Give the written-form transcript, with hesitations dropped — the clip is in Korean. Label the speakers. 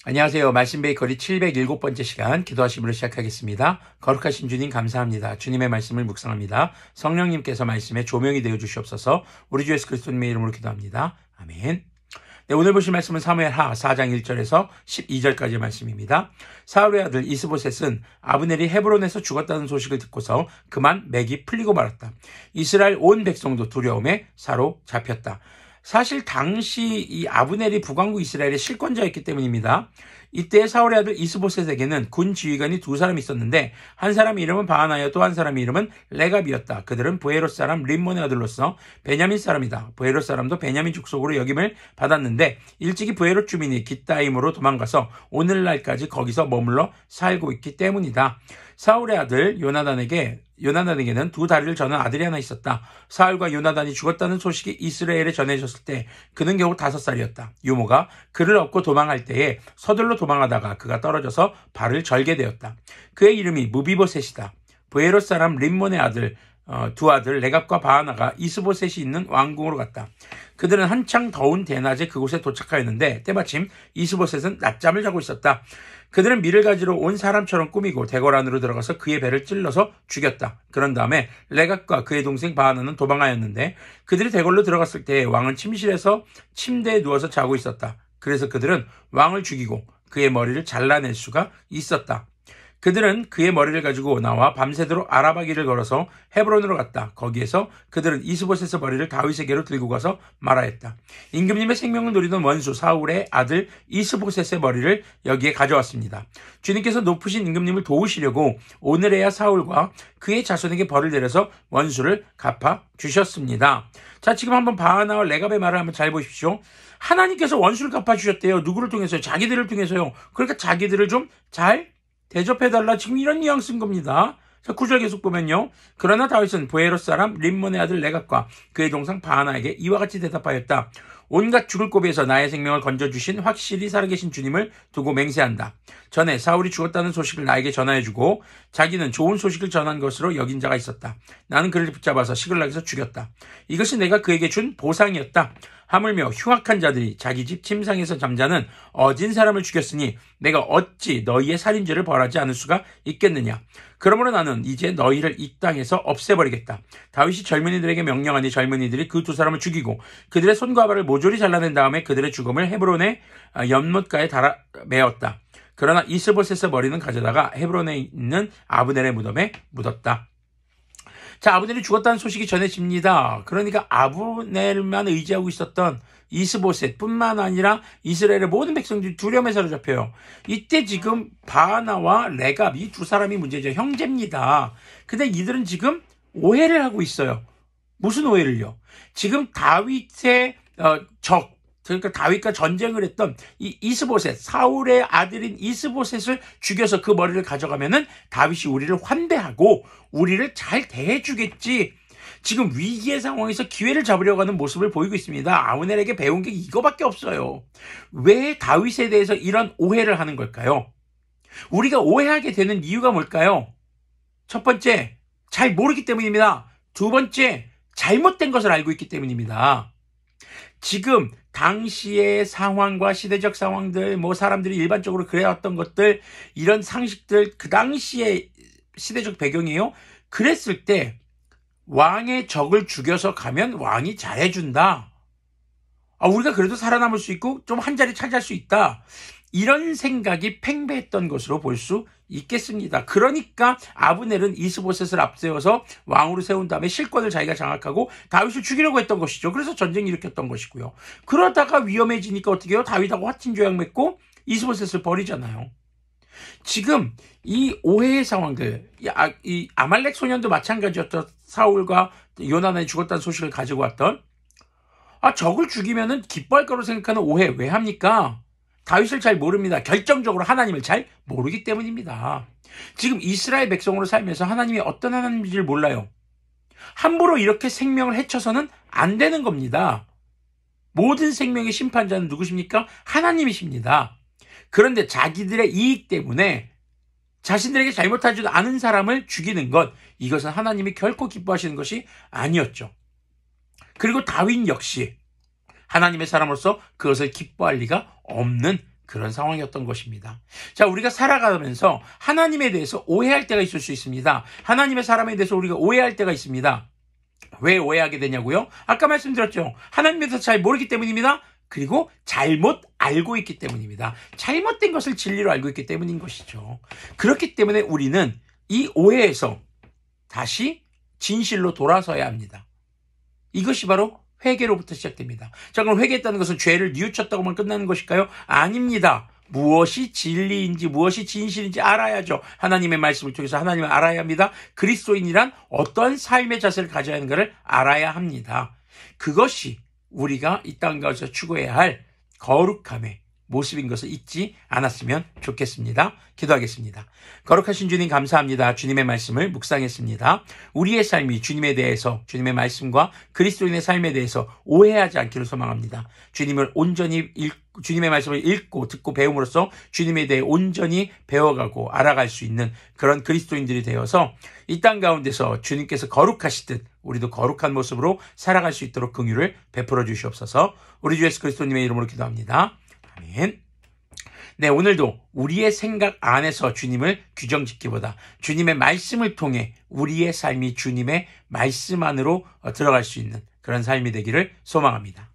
Speaker 1: 안녕하세요. 말씀 베이커리 707번째 시간 기도하심으로 시작하겠습니다. 거룩하신 주님 감사합니다. 주님의 말씀을 묵상합니다. 성령님께서 말씀에 조명이 되어 주시옵소서. 우리 주 예수 그리스도님의 이름으로 기도합니다. 아멘. 네, 오늘 보실 말씀은 사무엘하 4장 1절에서 12절까지의 말씀입니다. 사울의 아들 이스보셋은 아브넬이 헤브론에서 죽었다는 소식을 듣고서 그만 맥이 풀리고 말았다. 이스라엘 온 백성도 두려움에 사로잡혔다. 사실 당시 이 아브넬이 북왕국 이스라엘의 실권자였기 때문입니다. 이때 사울의 아들 이스보셋에게는 군 지휘관이 두 사람이 있었는데 한 사람의 이름은 바하나여 또 한 사람의 이름은 레갑이었다. 그들은 부에롯 사람 림몬의 아들로서 베냐민 사람이다. 부에롯 사람도 베냐민 족속으로 역임을 받았는데 일찍이 부에롯 주민이 깃다임으로 도망가서 오늘날까지 거기서 머물러 살고 있기 때문이다. 사울의 아들 요나단에게는 두 다리를 저는 아들이 하나 있었다. 사울과 요나단이 죽었다는 소식이 이스라엘에 전해졌을 때 그는 겨우 5살이었다. 유모가 그를 업고 도망할 때에 서둘러 도망하다가 그가 떨어져서 발을 절게 되었다. 그의 이름이 무비보셋이다. 부에롯 사람 림몬의 두 아들 레갑과 바하나가 이스보셋이 있는 왕궁으로 갔다. 그들은 한창 더운 대낮에 그곳에 도착하였는데 때마침 이스보셋은 낮잠을 자고 있었다. 그들은 밀을 가지러 온 사람처럼 꾸미고 대궐 안으로 들어가서 그의 배를 찔러서 죽였다. 그런 다음에 레갑과 그의 동생 바하나는 도망하였는데 그들이 대궐로 들어갔을 때 왕은 침실에서 침대에 누워서 자고 있었다. 그래서 그들은 왕을 죽이고 그의 머리를 잘라낼 수가 있었다. 그들은 그의 머리를 가지고 나와 밤새도록 아라바길을 걸어서 헤브론으로 갔다. 거기에서 그들은 이스보셋의 머리를 다윗에게로 들고 가서 말하였다. 임금님의 생명을 노리던 원수 사울의 아들 이스보셋의 머리를 여기에 가져왔습니다. 주님께서 높으신 임금님을 도우시려고 오늘에야 사울과 그의 자손에게 벌을 내려서 원수를 갚아 주셨습니다. 자, 지금 한번 바하나와 레갑의 말을 한번 잘 보십시오. 하나님께서 원수를 갚아 주셨대요. 누구를 통해서요? 자기들을 통해서요. 그러니까 자기들을 좀 잘 대접해달라. 지금 이런 뉘앙스인 겁니다. 자, 9절 계속 보면요. 그러나 다윗은 부에롯 사람 림몬의 아들 레갑과 그의 동생 바하나에게 이와 같이 대답하였다. 온갖 죽을 고비에서 나의 생명을 건져주신 확실히 살아계신 주님을 두고 맹세한다. 전에 사울이 죽었다는 소식을 나에게 전하여주고 자기는 좋은 소식을 전한 것으로 여긴 자가 있었다. 나는 그를 붙잡아서 시글락에서 죽였다. 이것이 내가 그에게 준 보상이었다. 하물며 흉악한 자들이 자기 집 침상에서 잠자는 어진 사람을 죽였으니 내가 어찌 너희의 살인죄를 벌하지 않을 수가 있겠느냐. 그러므로 나는 이제 너희를 이 땅에서 없애버리겠다. 다윗이 젊은이들에게 명령하니 젊은이들이 그 두 사람을 죽이고 그들의 손과 발을 모조리 잘라낸 다음에 그들의 죽음을 헤브론의 연못가에 달아 메었다. 그러나 이스보셋의 머리는 가져다가 헤브론에 있는 아브넬의 무덤에 묻었다. 자, 아브넬이 죽었다는 소식이 전해집니다. 그러니까 아브넬만 의지하고 있었던 이스보셋뿐만 아니라 이스라엘의 모든 백성들이 두려움에 사로잡혀요. 이때 지금 바하나와 레갑 이 두 사람이 문제죠. 형제입니다. 근데 이들은 지금 오해를 하고 있어요. 무슨 오해를요? 지금 다윗의 그러니까 다윗과 전쟁을 했던 이 이스보셋, 사울의 아들인 이스보셋을 죽여서 그 머리를 가져가면은 다윗이 우리를 환대하고 우리를 잘 대해주겠지. 지금 위기의 상황에서 기회를 잡으려고 하는 모습을 보이고 있습니다. 아브넬에게 배운 게 이거밖에 없어요. 왜 다윗에 대해서 이런 오해를 하는 걸까요? 우리가 오해하게 되는 이유가 뭘까요? 첫 번째, 잘 모르기 때문입니다. 두 번째, 잘못된 것을 알고 있기 때문입니다. 지금 당시의 상황과 시대적 상황들, 사람들이 일반적으로 그래왔던 것들, 이런 상식들, 그 당시의 시대적 배경이에요. 그랬을 때 왕의 적을 죽여서 가면 왕이 잘해준다. 우리가 그래도 살아남을 수 있고 좀 한 자리 차지할 수 있다. 이런 생각이 팽배했던 것으로 볼 수 있겠습니다. 그러니까 아브넬은 이스보셋을 앞세워서 왕으로 세운 다음에 실권을 자기가 장악하고 다윗을 죽이려고 했던 것이죠. 그래서 전쟁을 일으켰던 것이고요. 그러다가 위험해지니까 어떻게 해요? 다윗하고 화친 조약 맺고 이스보셋을 버리잖아요. 지금 이 오해의 상황들, 이 아말렉 소년도 마찬가지였던 사울과 요나단이 죽었다는 소식을 가지고 왔던 적을 죽이면은 기뻐할 거로 생각하는 오해 왜 합니까? 다윗을 잘 모릅니다. 결정적으로 하나님을 잘 모르기 때문입니다. 지금 이스라엘 백성으로 살면서 하나님이 어떤 하나님인지를 몰라요. 함부로 이렇게 생명을 해쳐서는 안 되는 겁니다. 모든 생명의 심판자는 누구십니까? 하나님이십니다. 그런데 자기들의 이익 때문에 자신들에게 잘못하지도 않은 사람을 죽이는 것, 이것은 하나님이 결코 기뻐하시는 것이 아니었죠. 그리고 다윗 역시 하나님의 사람으로서 그것을 기뻐할 리가 없는 그런 상황이었던 것입니다. 자, 우리가 살아가면서 하나님에 대해서 오해할 때가 있을 수 있습니다. 하나님의 사람에 대해서 우리가 오해할 때가 있습니다. 왜 오해하게 되냐고요? 아까 말씀드렸죠. 하나님에 대해서 잘 모르기 때문입니다. 그리고 잘못 알고 있기 때문입니다. 잘못된 것을 진리로 알고 있기 때문인 것이죠. 그렇기 때문에 우리는 이 오해에서 다시 진실로 돌아서야 합니다. 이것이 바로 회개로부터 시작됩니다. 자, 그럼 회개했다는 것은 죄를 뉘우쳤다고만 끝나는 것일까요? 아닙니다. 무엇이 진리인지 무엇이 진실인지 알아야죠. 하나님의 말씀을 통해서 하나님을 알아야 합니다. 그리스도인이란 어떠한 삶의 자세를 가져야 하는가를 알아야 합니다. 그것이 우리가 이 땅 가운데서 추구해야 할 거룩함의 모습인 것을 잊지 않았으면 좋겠습니다. 기도하겠습니다. 거룩하신 주님 감사합니다. 주님의 말씀을 묵상했습니다. 우리의 삶이 주님에 대해서 주님의 말씀과 그리스도인의 삶에 대해서 오해하지 않기를 소망합니다. 주님을 온전히 주님의 말씀을 읽고 듣고 배움으로써 주님에 대해 온전히 배워가고 알아갈 수 있는 그런 그리스도인들이 되어서 이 땅 가운데서 주님께서 거룩하시듯 우리도 거룩한 모습으로 살아갈 수 있도록 긍휼을 베풀어 주시옵소서. 우리 주 예수 그리스도님의 이름으로 기도합니다. 아멘. 네, 오늘도 우리의 생각 안에서 주님을 규정짓기보다 주님의 말씀을 통해 우리의 삶이 주님의 말씀 안으로 들어갈 수 있는 그런 삶이 되기를 소망합니다.